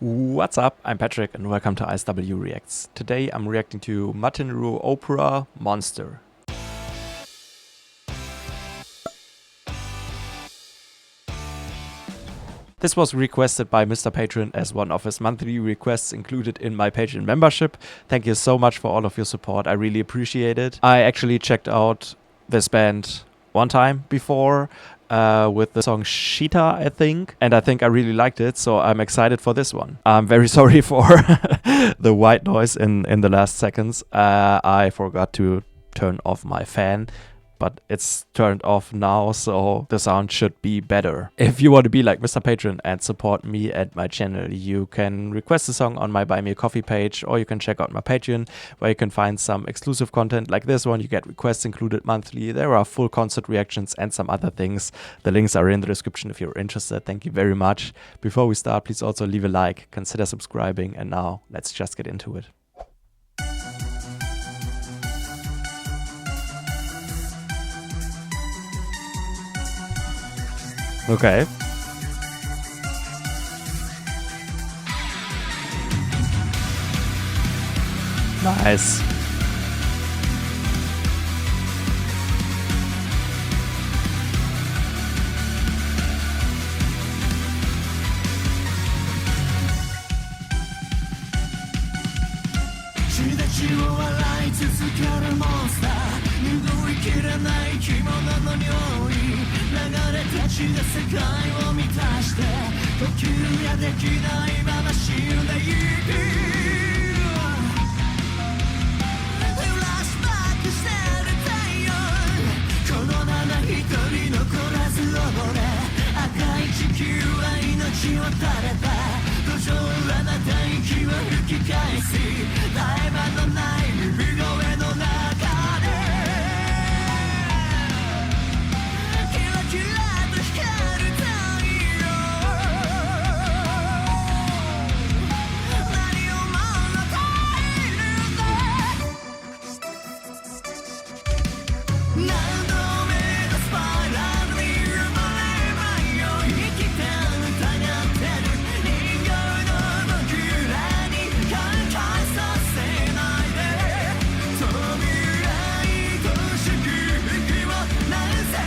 What's up? I'm Patrick and welcome to ISW Reacts. Today I'm reacting to Matenrou opera Monster. This was requested by misterpatron as one of his monthly requests included in my Patreon membership. Thank you so much for all of your support, I really appreciate it. I actually checked out this band one time before with the song Shita, I think, and I think I really liked it, so I'm excited for this one. I'm very sorry for the white noise in the last seconds. I forgot to turn off my fan, but it's turned off now, so the sound should be better. If you want to be like Mr. Patron and support me and my channel, you can request a song on my Buy Me a Coffee page, or you can check out my Patreon, where you can find some exclusive content like this one. You get requests included monthly. There are full concert reactions and some other things. The links are in the description if you're interested. Thank you very much. Before we start, please also leave a like, consider subscribing, and now let's just get into it. Okay. Nice.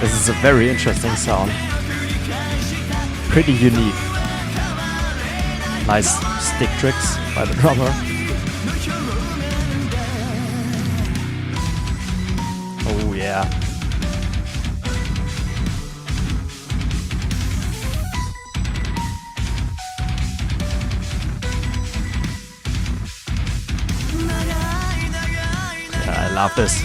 This is a very interesting sound. Pretty unique. Nice stick tricks by the drummer. Oh yeah. Yeah, I love this.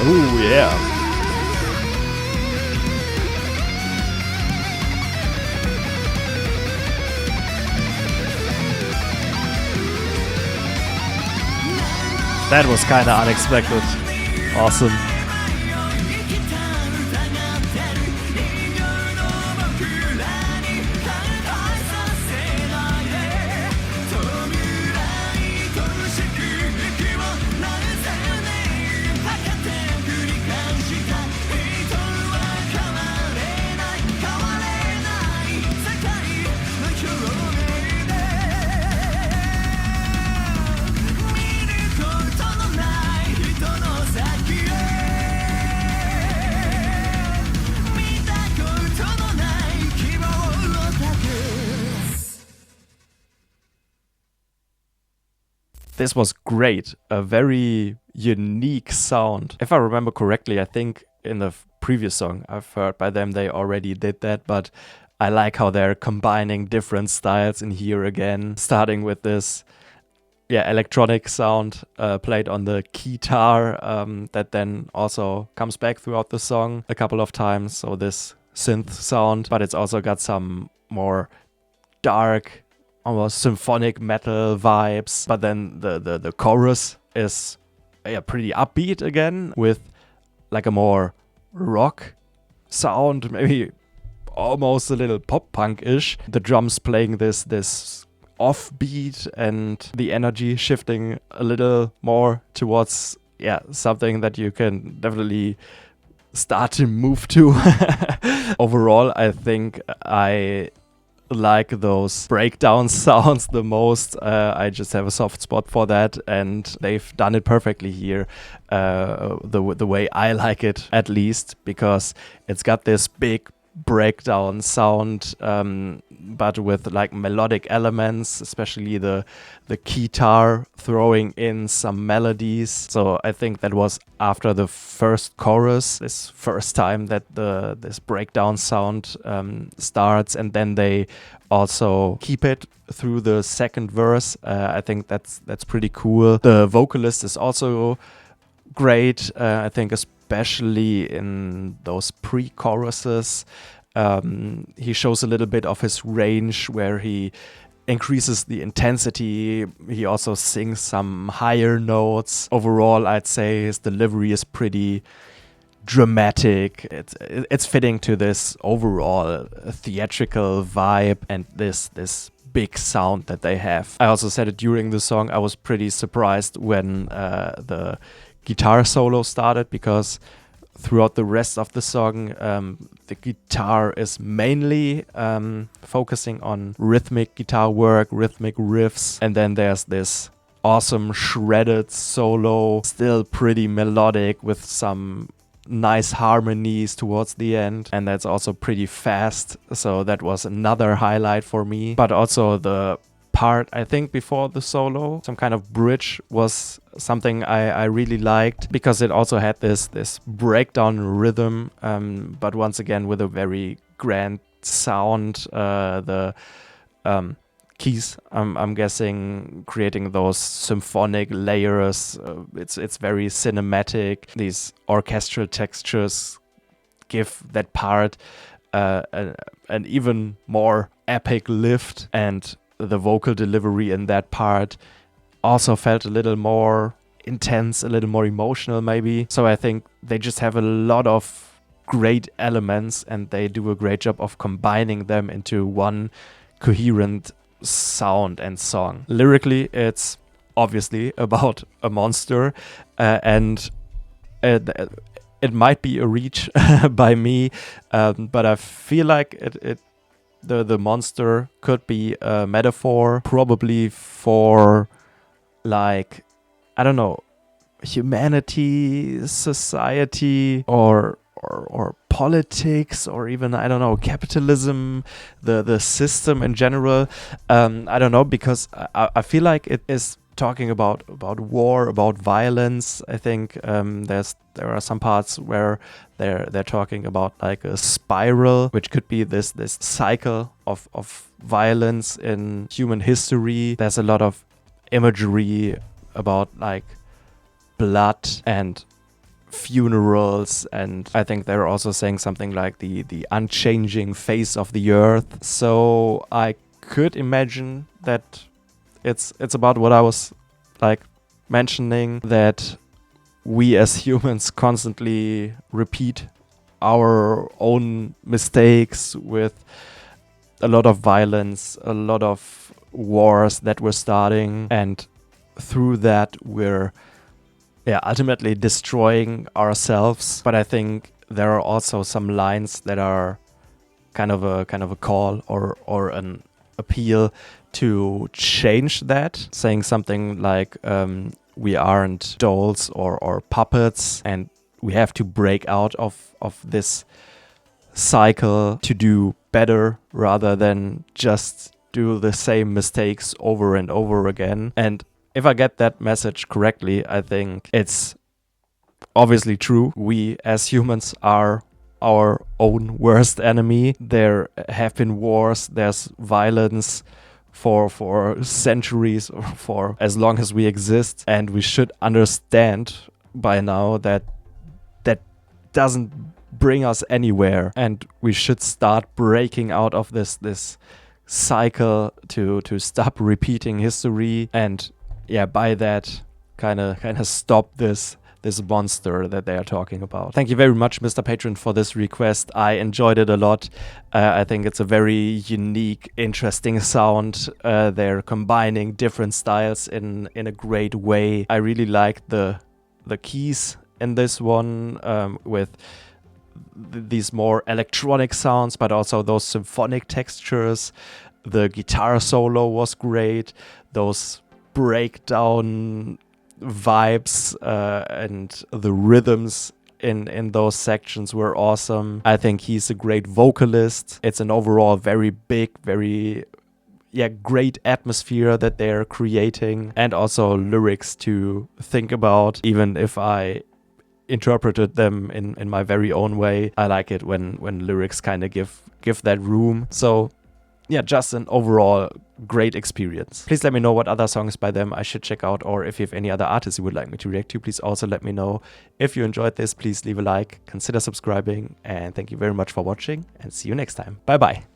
Ooh, yeah. That was kinda unexpected. Awesome. this was great. A very unique sound. If I remember correctly, I think in the previous song I've heard by them, they already did that, but I like how they're combining different styles in here again, starting with this electronic sound played on the guitar that then also comes back throughout the song a couple of times. So this synth sound, but it's also got some more dark, almost symphonic metal vibes. But then the chorus is pretty upbeat again with like a more rock sound, maybe almost a little pop punk-ish. The drums playing this offbeat and the energy shifting a little more towards something that you can definitely start to move to. Overall, I think I like those breakdown sounds the most. I just have a soft spot for that, and they've done it perfectly here, the way I like it, at least, because it's got this big breakdown sound, but with like melodic elements, especially the guitar throwing in some melodies. So I think that was after the first chorus, this first time that this breakdown sound starts, and then they also keep it through the second verse. I think that's pretty cool. The vocalist is also great. I think especially in those pre-choruses, he shows a little bit of his range where he increases the intensity. He also sings some higher notes. Overall, I'd say his delivery is pretty dramatic. It's fitting to this overall theatrical vibe and this big sound that they have. I also said it during the song, I was pretty surprised when the guitar solo started, because throughout the rest of the song, the guitar is mainly focusing on rhythmic guitar work, rhythmic riffs, and then there's this awesome shredded solo, still pretty melodic with some nice harmonies towards the end, and that's also pretty fast, so that was another highlight for me. But also the part, I think, before the solo, some kind of bridge, was something I really liked, because it also had this breakdown rhythm, but once again with a very grand sound. The keys, I'm guessing, creating those symphonic layers. It's very cinematic. These orchestral textures give that part an even more epic lift, and the vocal delivery in that part also felt a little more intense, a little more emotional maybe. So I think they just have a lot of great elements, and they do a great job of combining them into one coherent sound and song. Lyrically, it's obviously about a monster, and it might be a reach by me, but I feel like the monster could be a metaphor, probably for, like, I don't know, humanity, society, or politics, or even, I don't know, capitalism, the system in general. I don't know, because I feel like it is talking about war, about violence. I think there are some parts where they're talking about like a spiral, which could be this cycle of violence in human history. There's a lot of imagery about like blood and funerals, and I think they're also saying something like the unchanging face of the earth. So I could imagine that it's about what I was like mentioning, that we as humans constantly repeat our own mistakes with a lot of violence, a lot of wars that we're starting, and through that we're ultimately destroying ourselves. But I think there are also some lines that are kind of a call or an appeal to change that, saying something like we aren't dolls or puppets, and we have to break out of this cycle to do better rather than just do the same mistakes over and over again. And if I get that message correctly, I think it's obviously true. We as humans are our own worst enemy. There have been wars, there's violence for centuries or for as long as we exist, and we should understand by now that that doesn't bring us anywhere, and we should start breaking out of this cycle to stop repeating history, and by that kind of stop this monster that they are talking about. Thank you very much, Mr. Patron, for this request. I enjoyed it a lot. I think it's a very unique, interesting sound. They're combining different styles in a great way. I really like the keys in this one, with these more electronic sounds, but also those symphonic textures. The guitar solo was great. Those breakdown vibes and the rhythms in those sections were awesome. I think he's a great vocalist. It's an overall very big, very great atmosphere that they're creating, and also lyrics to think about, even if I interpreted them in my very own way. I like it when lyrics kind of give that room. So just an overall great experience. Please let me know what other songs by them I should check out, or if you have any other artists you would like me to react to, please also let me know. If you enjoyed this, please leave a like, consider subscribing, and thank you very much for watching, and see you next time. Bye bye.